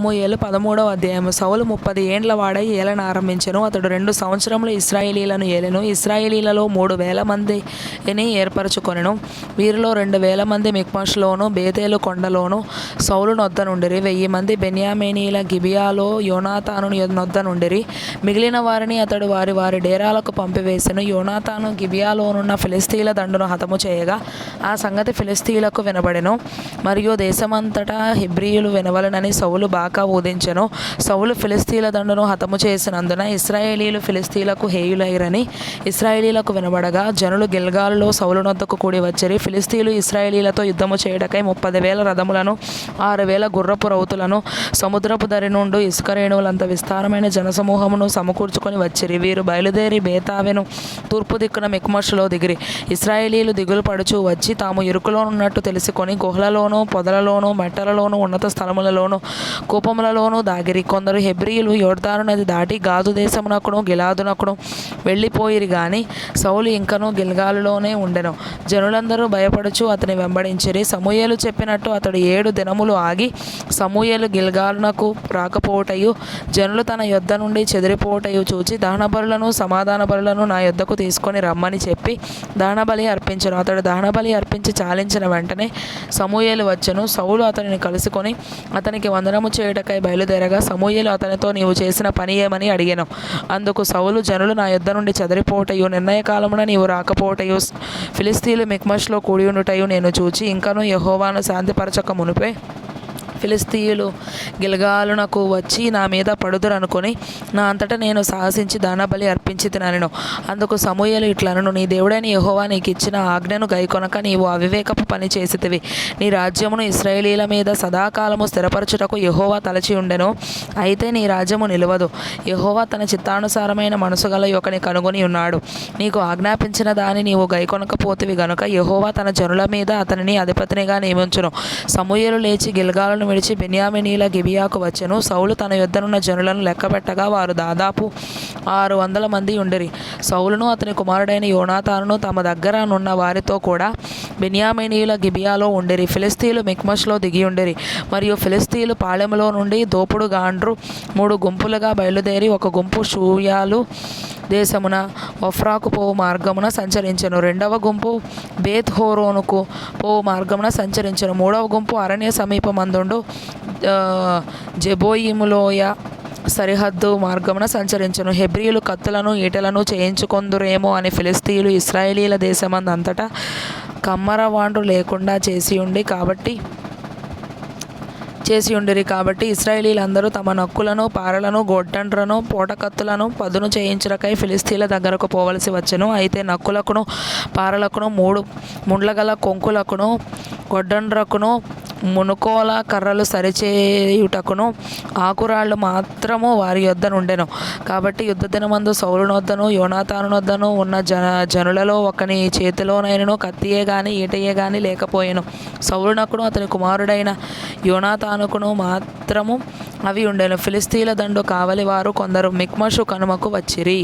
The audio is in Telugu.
సమూయేలు 13వ అధ్యాయము. సౌలు 30 ఏండ్ల వాడై ఏలన ఆరంభించెను. అతడు 2 సంవత్సరములు ఇశ్రాయేలీలను ఏలెను. ఇశ్రాయేలీలలో 3,000 మందిని ఏర్పరచుకొనెను. వీరిలో 2,000 మంది మిక్మషులోను బేతేలు కొండలోను సౌలు నొద్ద నుండిరి. 1,000 మంది బెన్యామీనీల గిబియాలో యోనాతాను నొద్ద నుండిరి. మిగిలిన వారిని అతడు వారి వారి డేరాలకు పంపివేసెను. యోనాతాను గిబియాలోనున్న ఫిలిస్తీన్ల దండును హతము చేయగా ఆ సంగతి ఫిలిస్తీన్లకు వినబడెను. మరియు దేశమంతటా హెబ్రీయులు వినవలెనని సౌలు బాకా ఊదించెను. సౌలు ఫిలిస్తీన్ల దండును హతము చేసినందున ఇశ్రాయేలీలు ఫిలిస్తీన్లకు హేయులైరని ఇశ్రాయేలీలకు వినబడగా జనులు గిల్గాలులో సౌలు నొద్దకు కూడి వచ్చిరి. ఫిలిస్తీన్లు ఇశ్రాయేలీలతో యుద్ధము చేయుటకై 30,000 రథములను 6,000 గుర్రపు రౌతులను సముద్రపు దరి నుండి ఇసుక రేణువులంత విస్తారమైన జనసమూహమును సమకూర్చుకొని వచ్చిరి. వీరు బయలుదేరి బేతావెను తూర్పు దిక్కున మిక్మషులో దిగిరి. ఇశ్రాయేలీలు దిగులు పడుచు వచ్చి తాము ఇరుకులోనున్నట్టు తెలుసుకొని గుహలలోను పొదలలోను మెట్టలలోను ఉన్నత స్థలములలోను కూపములలోను దాగిరి. కొందరు హెబ్రీయులు యొర్దాను నది దాటి గాదు దేశమునకును గిలాదునకును వెళ్ళిపోయిరి గాని సౌలు ఇంకను గిల్గాలులోనే ఉండెను. జనులందరూ భయపడుచు అతని వెంబడించిరి. సమూయేలు చెప్పినట్టు అతడు 7 దినములు ఆగి సమూయేలు గిల్గాలునకు రాకపోవటయు జనులు తన యొద్ద నుండి చెదిరిపోవటయు చూచి దహనబలులను సమాధాన బలులను నా యొద్దకు తీసుకొని రమ్మని చెప్పి దహనబలి అర్పించెను. అతడు దహనబలి అర్పించి చాలించిన వెంటనే సమూయేలు వచ్చెను. సౌలు అతనిని కలుసుకొని అతనికి వందనము చేయుటకై బయలుదేరగా సమూయేలు అతనితో నీవు చేసిన పని ఏమని అడిగెను. అందుకు సౌలు జనులు నా యొద్ద నుండి చెదిరిపోవటయు నిర్ణయకాలమున నీవు రాకపోవటయు ఫిలిస్తీన్లు మిక్మషులో కూడియుండుటయు నేను చూచి ఇంకను యెహోవాను శాంతిపరచక మునుపే ఫిలిస్తీయులు గిల్గాలునకు వచ్చి నా మీద పడుదురనుకొని నా అంతటా నేను సాహసించి దానబలి అర్పించి తినను. అందుకు సమూయేలు ఇట్లనను, నీ దేవుడైన యెహోవా నీకు ఇచ్చిన ఆజ్ఞను గైకొనక నీవు అవివేకపు పని చేసితివి. నీ రాజ్యమును ఇశ్రాయేలీల మీద సదాకాలము స్థిరపరచుటకు యెహోవా తలచి ఉండెను. అయితే నీ రాజ్యము నిలవదు. యెహోవా తన చిత్తానుసారమైన మనసు గల యొకని కనుగొని ఉన్నాడు. నీకు ఆజ్ఞాపించిన దాని నీవు గైకొనకపోతివి గనుక యెహోవా తన జనుల మీద అతనిని అధిపతినిగా నియమించును. సమూయేలు లేచి గిల్గాలును విడిచి బెన్యామీనీల గిబియాకు వచ్చెను. సౌలు తన యొద్దనున్న జనులను లెక్కపెట్టగా వారు దాదాపు 600 మంది ఉండిరి. సౌలును అతని కుమారుడైన యోనాతానును తమ దగ్గర నున్న వారితో కూడా బెన్యామీనీల గిబియాలో ఉండిరి. ఫిలిస్తీన్లు మిక్మషులో దిగి ఉండిరి. మరియు ఫిలిస్తీన్లు పాళెములో నుండి దోపుడు గాండ్రు 3 గుంపులుగా బయలుదేరి ఒక గుంపు షూయాలు దేశమున ఒఫ్రాకు పోవు మార్గమున సంచరించెను. 2వ గుంపు బేత్ హోరోనుకు పోవు మార్గమున సంచరించెను. 3వ గుంపు అరణ్య సమీపమందుండు జెబోయిములోయ సరిహద్దు మార్గమున సంచరించెను. హెబ్రీయులు కత్తులను ఈటెలను చేయించుకొందురేమో అని ఫిలిస్తీయులు ఇశ్రాయేలీల దేశమందంతటా కమ్మరవాండ్రు లేకుండా చేసి ఉండిరి. కాబట్టి ఇశ్రాయేలీలందరూ తమ నక్కులను పారలను గొడ్డండ్రను పోటకత్తులను పదును చేయించుటకై ఫిలిస్తీన్ల దగ్గరకు పోవలసి వచ్చెను. అయితే నక్కులకును పారలకును 3 ముండ్లగల కొంకులకును గొడ్డండ్రకును మునుకోల కర్రలు సరిచేయుటకును ఆకురాళ్ళు మాత్రము వారి యొద్ద నుండెను. కాబట్టి యుద్ధ దినమందు సౌలు నొద్దను యోనాతాను నొద్దను ఉన్న జనులలో ఒకని చేతిలోనైనను కత్తియే గాని ఈటయే గాని లేకపోయెను. సౌలునకును అతని కుమారుడైన యోనాతానుకును మాత్రము అవి ఉండెను. ఫిలిస్తీన్ల దండు కావలి వారు కొందరు మిక్మషు కనుమకు వచ్చిరి.